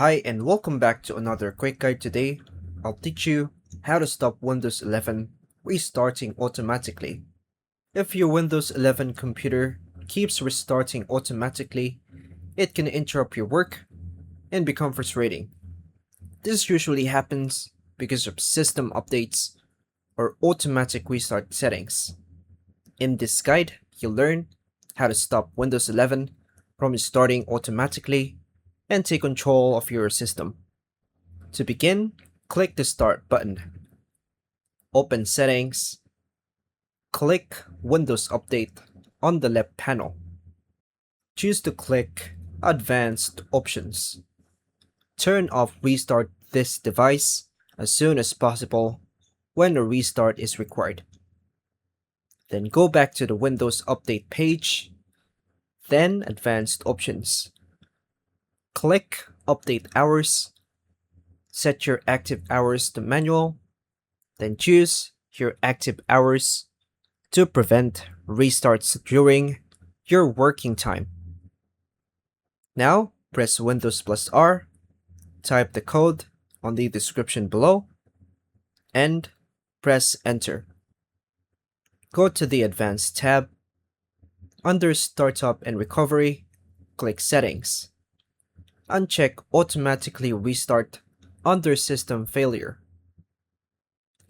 Hi and welcome back to another quick guide. Today, I'll teach you how to stop Windows 11 restarting automatically. If your Windows 11 computer keeps restarting automatically, it can interrupt your work and become frustrating. This usually happens because of system updates or automatic restart settings. In this guide, you'll learn how to stop Windows 11 from restarting automatically and take control of your system. To begin, click the Start button. Open Settings. Click Windows Update on the left panel. Choose to click Advanced Options. Turn off Restart this device as soon as possible when a restart is required. Then go back to the Windows Update page, then Advanced Options. Click Update Hours. Set your active hours to manual, then choose your active hours to prevent restarts during your working time. Now, press Windows plus R, type the code on the description below, and press Enter. Go to the Advanced tab. Under Startup and Recovery, click Settings. Uncheck Automatically Restart under System Failure.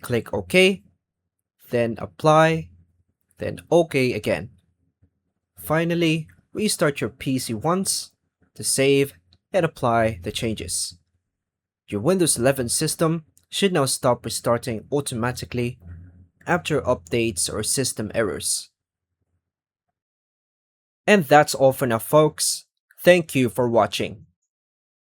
Click OK, then Apply, then OK again. Finally, restart your PC once to save and apply the changes. Your Windows 11 system should now stop restarting automatically after updates or system errors. And that's all for now, folks. Thank you for watching.